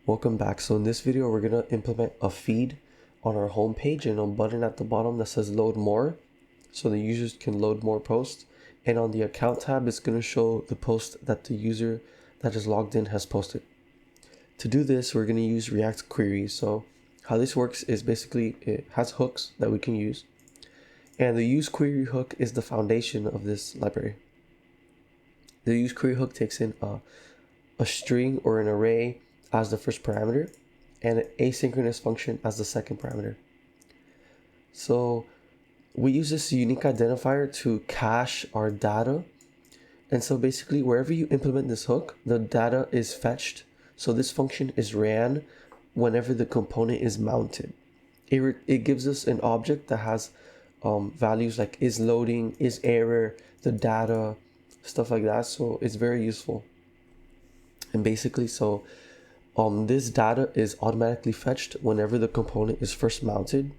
Welcome back. So in this video, we're going to implement a feed on our home page and a button at the bottom that says load more. So the users can load more posts. And on the account tab, it's going to show the post that the user that is logged in has posted. To do this, we're going to use React queries. So how this works is basically it has hooks that we can use. And the useQuery hook is the foundation of this library. The useQuery hook takes in a string or an array as the first parameter and an asynchronous function as the second parameter. So we use this unique identifier to cache our data. And so basically wherever you implement this hook, the data is fetched. So this function is ran whenever the component is mounted. It gives us an object that has values like is loading, is error, the data, stuff like that. So it's very useful. And basically, this data is automatically fetched whenever the component is first mounted,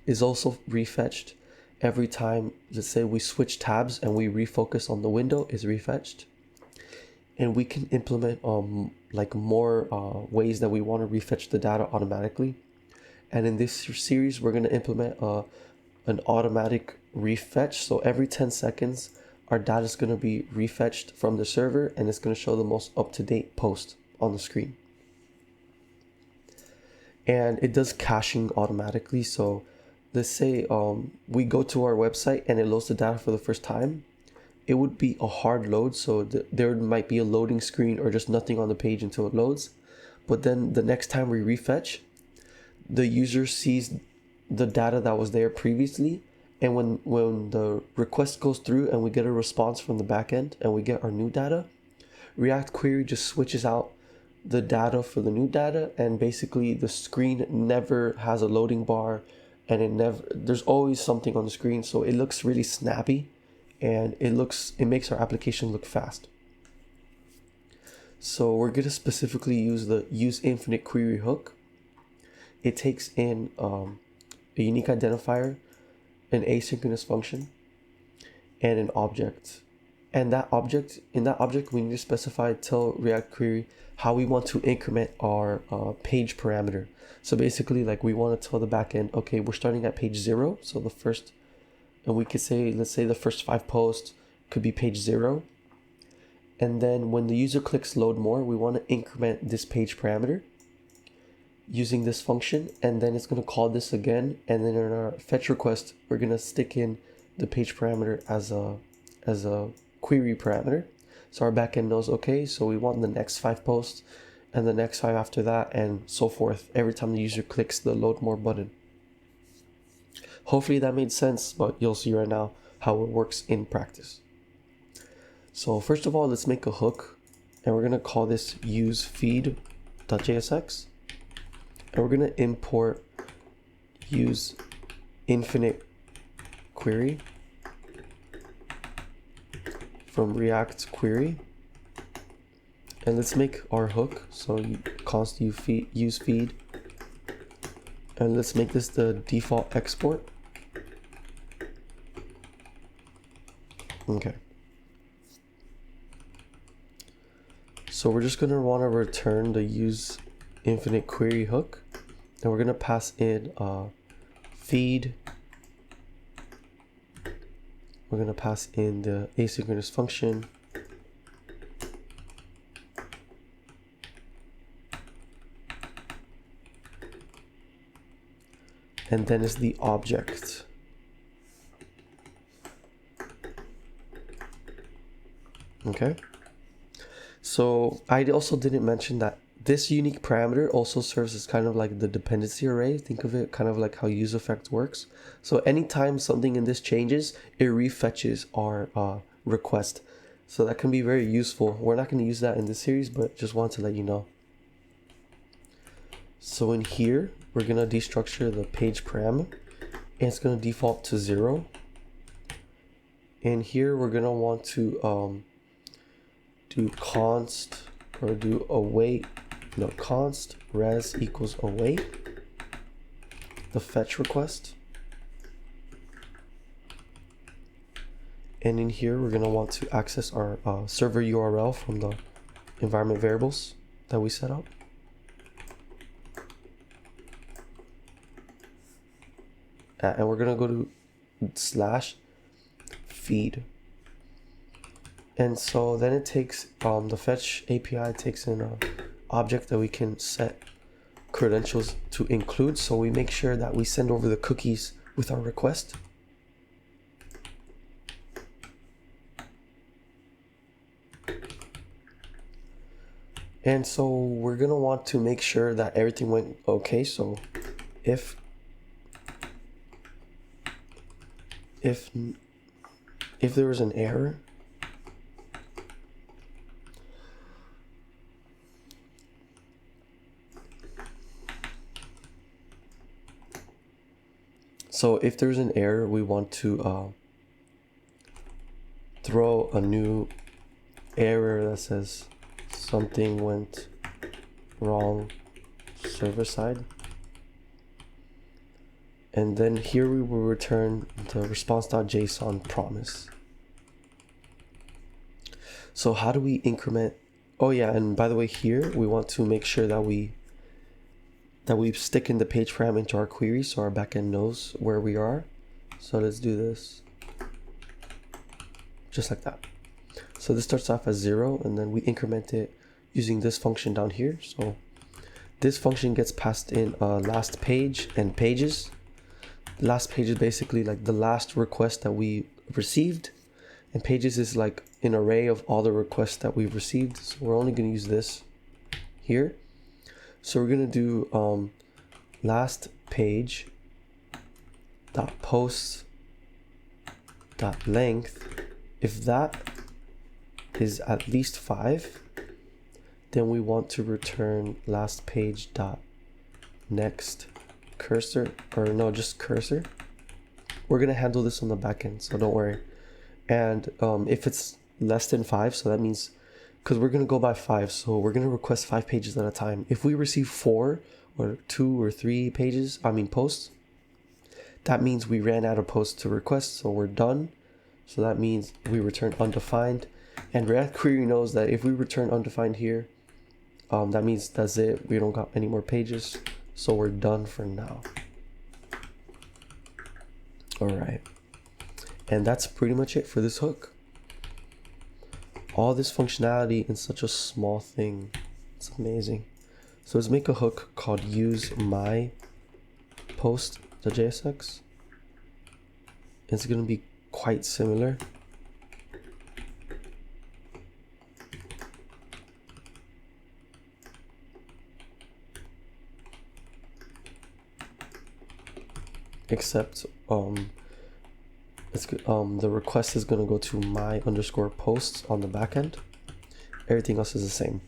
is also refetched every time, let's say we switch tabs and we refocus on the window, is refetched. And we can implement like more ways that we want to refetch the data automatically. And in this series, we're going to implement an automatic refetch. So every 10 seconds, our data is going to be refetched from the server and it's going to show the most up-to-date post on the screen. And it does caching automatically. So let's say we go to our website and it loads the data for the first time. It would be a hard load. So there might be a loading screen or just nothing on the page until it loads. But then the next time we refetch, the user sees the data that was there previously. And when the request goes through and we get a response from the backend and we get our new data, React Query just switches out the data for the new data, and basically the screen never has a loading bar and there's always something on the screen, so it looks really snappy and it makes our application look fast. So we're going to specifically use the useInfiniteQuery hook. It takes in a unique identifier, an asynchronous function, and an object. And in that object, we need to specify, tell React Query how we want to increment our page parameter. So basically, like we want to tell the backend, okay, we're starting at page 0. So the first, and we could say, let's say the first 5 posts could be page 0. And then when the user clicks load more, we want to increment this page parameter using this function. And then it's going to call this again. And then in our fetch request, we're going to stick in the page parameter as a query parameter. So our backend knows, okay, so we want the next 5 posts and the next 5 after that and so forth every time the user clicks the load more button. Hopefully that made sense, but you'll see right now how it works in practice. So first of all, let's make a hook and we're going to call this useFeed.jsx and we're going to import useInfiniteQuery from React Query, and let's make our hook. So const use feed, and let's make this the default export. Okay. So we're just gonna want to return the useInfiniteQuery hook, and we're gonna pass in feed. We're going to pass in the asynchronous function. And then is the object. Okay. So I also didn't mention that this unique parameter also serves as kind of like the dependency array. Think of it kind of like how useEffect works. So anytime something in this changes, it refetches our request. So that can be very useful. We're not going to use that in this series, but just want to let you know. So in here, we're going to destructure the page param, and it's going to default to 0. And here we're going to want to do const or do await. No, const res equals await the fetch request. And in here, we're going to want to access our server URL from the environment variables that we set up. and we're gonna go to slash feed. And so then it takes the fetch API takes in an object that we can set credentials to include. So we make sure that we send over the cookies with our request. And so we're gonna want to make sure that everything went okay. So if there was an error, we want to throw a new error that says something went wrong server side. And then here we will return the response.json promise. So how do we increment? Oh yeah, and by the way, here we want to make sure that we stick in the page param into our query so our backend knows where we are. So let's do this. Just like that. So this starts off as 0 and then we increment it using this function down here. So this function gets passed in last page and pages. Last page is basically like the last request that we received, and pages is like an array of all the requests that we've received. So we're only going to use this here. So we're going to do last page dot post dot length. If that is at least 5, then we want to return last page dot next cursor, or no, just cursor. We're gonna handle this on the backend, so don't worry. And if it's less than 5, so that means, because we're gonna go by 5, so we're gonna request 5 pages at a time. If we receive 4 or 2 or 3 pages, posts, that means we ran out of posts to request, so we're done. So that means we return undefined, and React Query knows that if we return undefined here, that means that's it. We don't got any more pages. So we're done for now. All right. And that's pretty much it for this hook. All this functionality in such a small thing. It's amazing. So let's make a hook called useMyPost.jsx. It's going to be quite similar. Except the request is going to go to my_posts on the back end. Everything else is the same.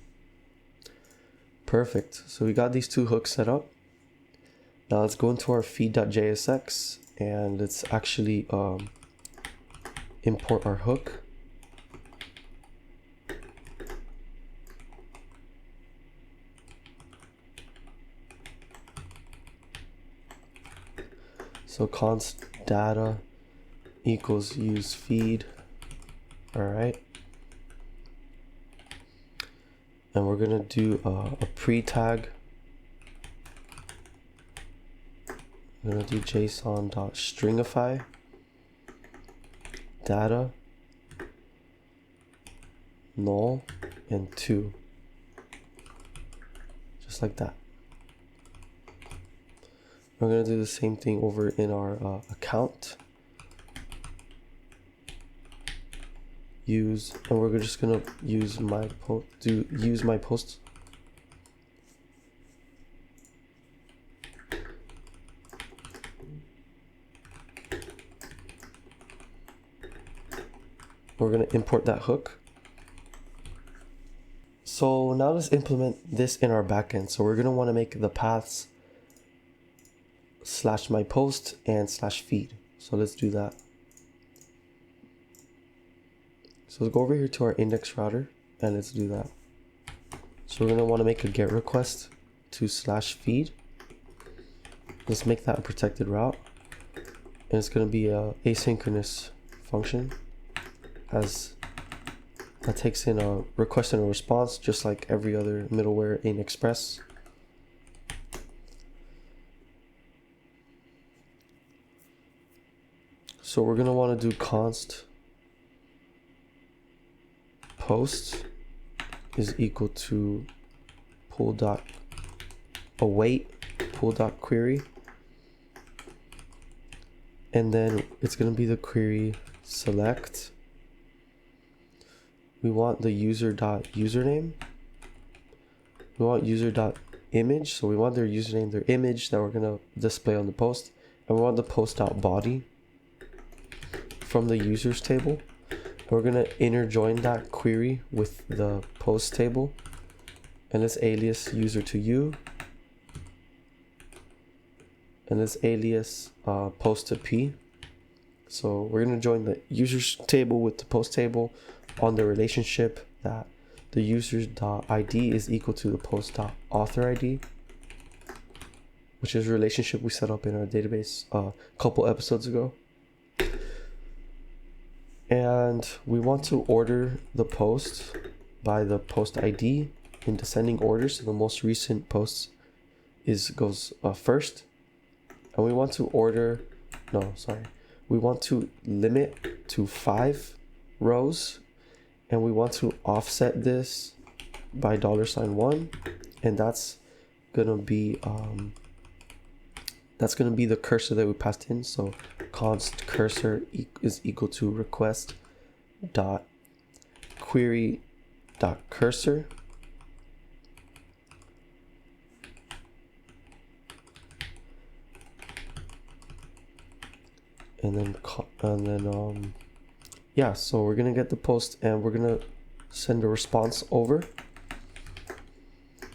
Perfect. So we got these two hooks set up. Now let's go into our feed.jsx and let's actually import our hook. So const data equals use feed. All right. And we're going to do a pre-tag. We're going to do json.stringify data null and 2. Just like that. We're going to do the same thing over in our account. Use, and we're just going to use my post. We're going to import that hook. So now let's implement this in our backend. So we're going to want to make the paths /myPost and /feed. So let's do that. So let's go over here to our index router and let's do that. So we're going to want to make a GET request to /feed. Let's make that a protected route. And it's going to be a asynchronous function, as that takes in a request and a response just like every other middleware in Express. So we're gonna want to do const post is equal to pull dot await pull dot query, and then it's gonna be the query select. We want the user dot username. We want user dot image, so we want their username, their image that we're gonna display on the post, and we want the post dot body from the users table. And we're gonna inner join that query with the post table, and this alias user to you, and this alias post to p. So we're gonna join the users table with the post table on the relationship that the users dot ID is equal to the post dot author ID, which is a relationship we set up in our database a couple episodes ago. And we want to order the post by the post ID in descending order, so the most recent post goes first. And we want to we want to limit to 5 rows, and we want to offset this by $1, and that's gonna be the cursor that we passed in. So const cursor is equal to request dot query dot cursor, and then yeah, so we're gonna get the post and we're gonna send a response over.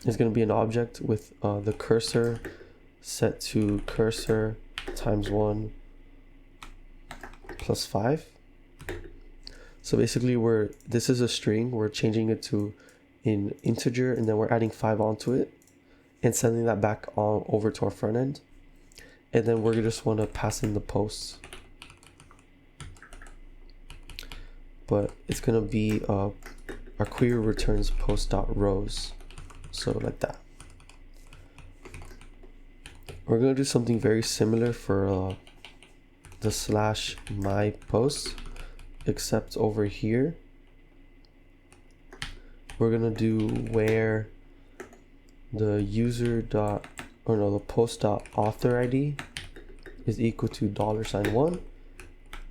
It's gonna be an object with the cursor set to cursor times 1 plus 5. So basically this is a string, we're changing it to an integer, and then we're adding 5 onto it and sending that back on over to our front end. And then we're just want to pass in the posts, but it's gonna be our query returns post.rows, so like that. We're gonna do something very similar for the slash my posts, except over here we're gonna do where the the post dot author ID is equal to $1,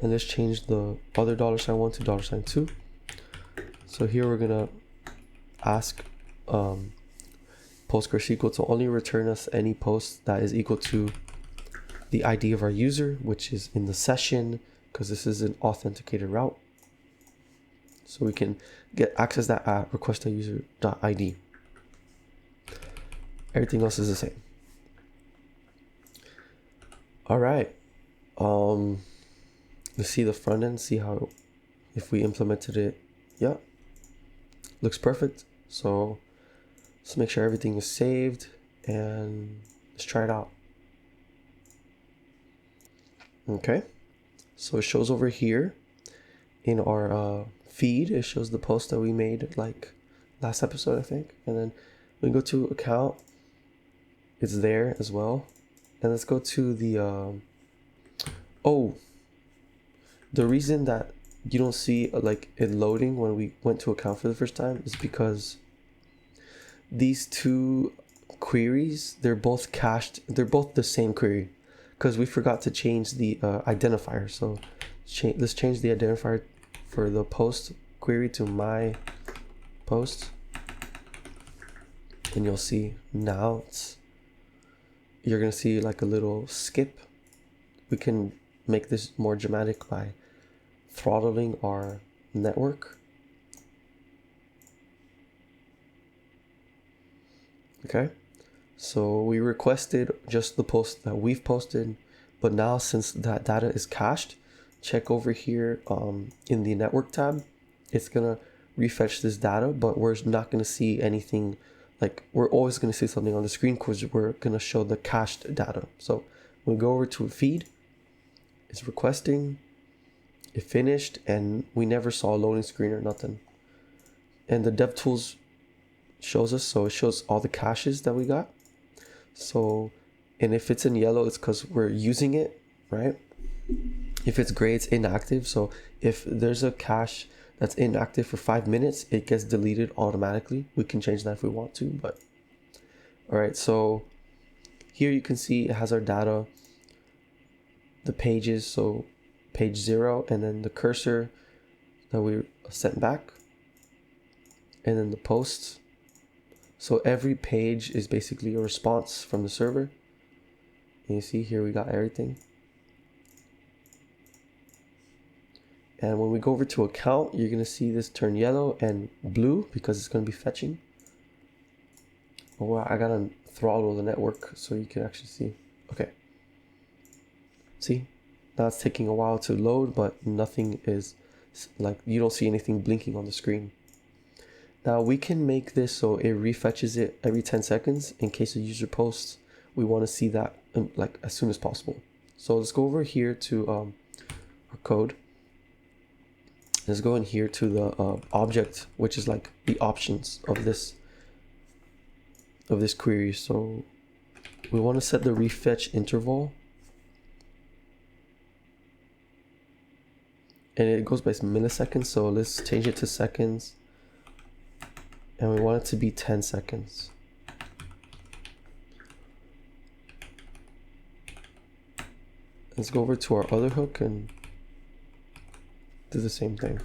and let's change the other $1 to $2. So here we're gonna ask PostgreSQL to only return us any post that is equal to the ID of our user, which is in the session, because this is an authenticated route. So we can access that at request.user.id. Everything else is the same. All right. Let's see the front end, see how, if we implemented it. Yeah, looks perfect. So let's make sure everything is saved and let's try it out. Okay, so it shows over here in our feed, it shows the post that we made like last episode, I think. And then we go to account, it's there as well. And let's go to the the reason that you don't see like it loading when we went to account for the first time is because these two queries, they're both cached, they're both the same query, because we forgot to change the identifier. So let's change the identifier for the post query to my post, and you'll see now you're gonna see like a little skip. We can make this more dramatic by throttling our network. Okay, so we requested just the post that we've posted, but now since that data is cached, check over here in the network tab. It's gonna refetch this data, but we're not gonna see anything. Like, we're always gonna see something on the screen because we're gonna show the cached data. So we go over to feed, it's requesting, it finished, and we never saw a loading screen or nothing. And the DevTools shows us, so it shows all the caches that we got. So, and if it's in yellow, it's because we're using it, right? If it's gray, it's inactive. So if there's a cache that's inactive for 5 minutes, it gets deleted automatically. We can change that if we want to, but all right. So here you can see it has our data, the pages, so page 0, and then the cursor that we sent back, and then the posts. So every page is basically a response from the server. And you see here we got everything. And when we go over to account, you're gonna see this turn yellow and blue because it's gonna be fetching. Oh, I gotta throttle the network so you can actually see. Okay. See, now it's taking a while to load, but nothing is like, you don't see anything blinking on the screen. Now we can make this so it refetches it every 10 seconds in case a user posts. We want to see that like as soon as possible. So let's go over here to our code. Let's go in here to the object, which is like the options of this query. So we want to set the refetch interval, and it goes by milliseconds. So let's change it to seconds, and we want it to be 10 seconds. Let's go over to our other hook and do the same thing.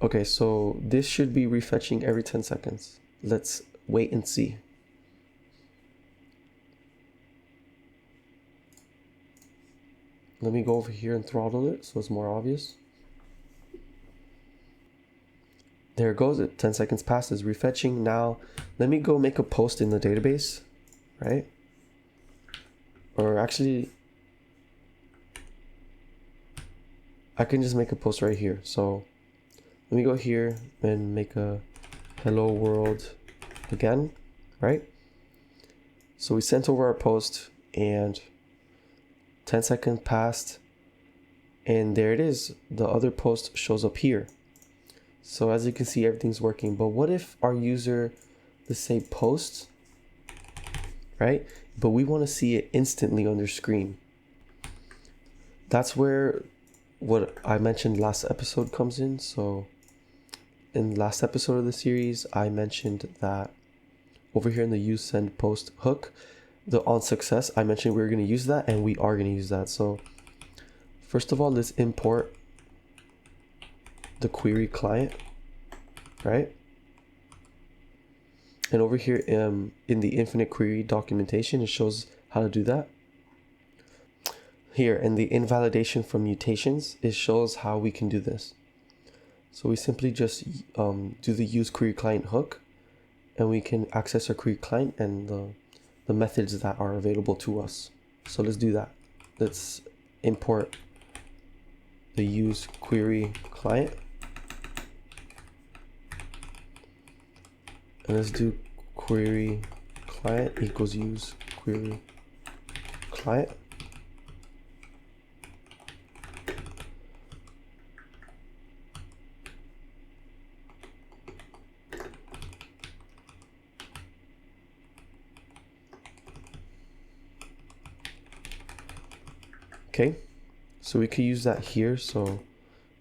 Okay, so this should be refetching every 10 seconds. Let's wait and see. Let me go over here and throttle it so it's more obvious. There it goes, 10 seconds passes, refetching. Now, let me go make a post in the database, right? Or actually, I can just make a post right here. So let me go here and make a hello world again, right? So we sent over our post and 10 seconds passed, and there it is. The other post shows up here. So as you can see, everything's working. But what if our user, let's say, posts, right? But we want to see it instantly on their screen. That's where what I mentioned last episode comes in. So in the last episode of the series, I mentioned that over here in the use send post hook, the on success, I mentioned we were going to use that, and we are going to use that. So first of all, let's import the query client, right? And over here in the InfiniteQuery documentation, it shows how to do that. Here in the invalidation from mutations, it shows how we can do this. So we simply just do the use query client hook, and we can access our query client and the methods that are available to us. So let's do that. Let's import the use query client. And let's do query client equals use query client. Okay, so we could use that here. So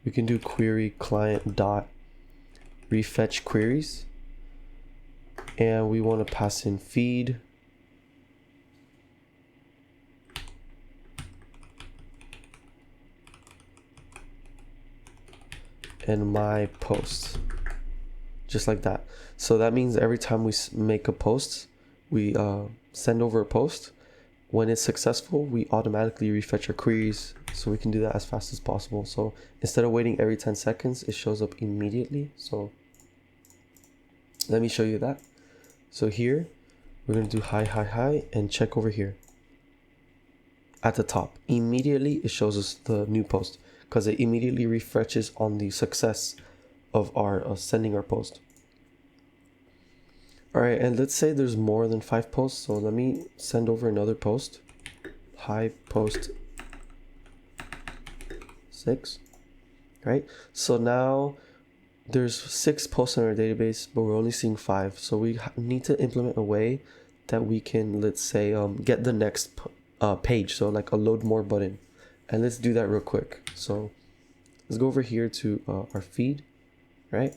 we can do query client dot refetch queries, and we want to pass in feed and my post, just like that. So that means every time we make a post, we send over a post. When it's successful, we automatically refetch our queries, so we can do that as fast as possible. So instead of waiting every 10 seconds, it shows up immediately. So let me show you that. So here, we're going to do hi, and check over here. At the top, immediately it shows us the new post because it immediately refreshes on the success of our sending our post. All right, and let's say there's more than 5 posts. So let me send over another post. Hi post 6, right? So now there's 6 posts in our database, but we're only seeing 5. So we need to implement a way that we can, let's say, get the next page. So like a load more button. And let's do that real quick. So let's go over here to our feed, right?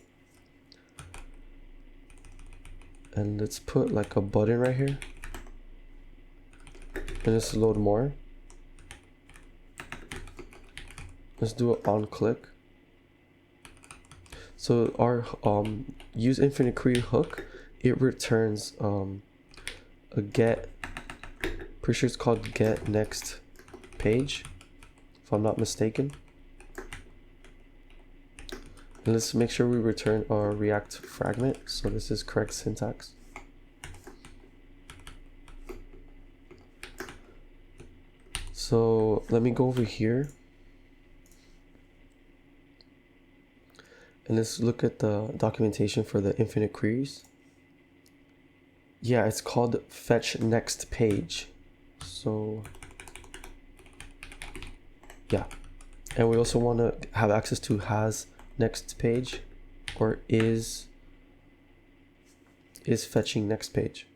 And let's put like a button right here. And let's load more. Let's do an on click. So our useInfiniteQuery hook, it returns a get, pretty sure it's called get next page, if I'm not mistaken. And let's make sure we return our React fragment. So this is correct syntax. So let me go over here. And let's look at the documentation for the infinite queries. Yeah, it's called fetch next page. So yeah. And we also want to have access to has next page or is fetching next page.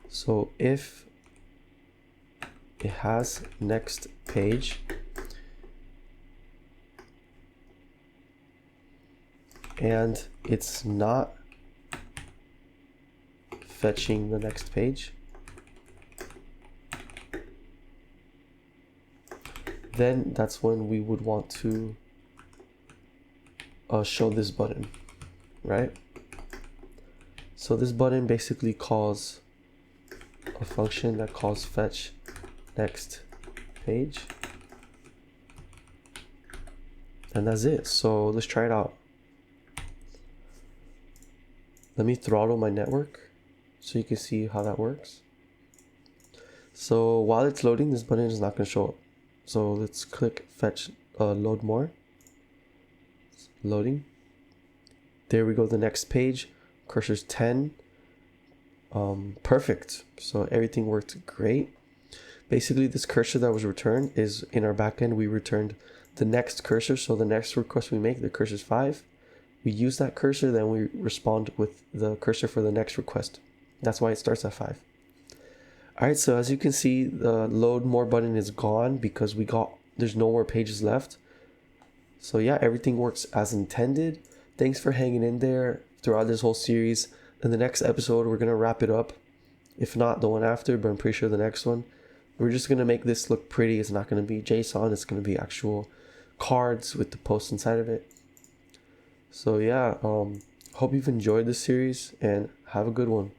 So if it has next page and it's not fetching the next page, then that's when we would want to show this button, right? So this button basically calls a function that calls fetch next page, and that's it. So let's try it out. Let me throttle my network so you can see how that works. So while it's loading, this button is not going to show up. So let's click fetch load more. It's loading. There we go, the next page. Cursor's 10. Perfect. So everything worked great. Basically, this cursor that was returned is in our backend. We returned the next cursor. So the next request we make, the cursor is 5. We use that cursor, then we respond with the cursor for the next request. That's why it starts at 5. All right, so as you can see, the load more button is gone because there's no more pages left. So yeah, everything works as intended. Thanks for hanging in there throughout this whole series. In the next episode, we're gonna wrap it up. If not the one after, but I'm pretty sure the next one. We're just gonna make this look pretty. It's not gonna be JSON, it's gonna be actual cards with the post inside of it. So yeah, hope you've enjoyed this series and have a good one.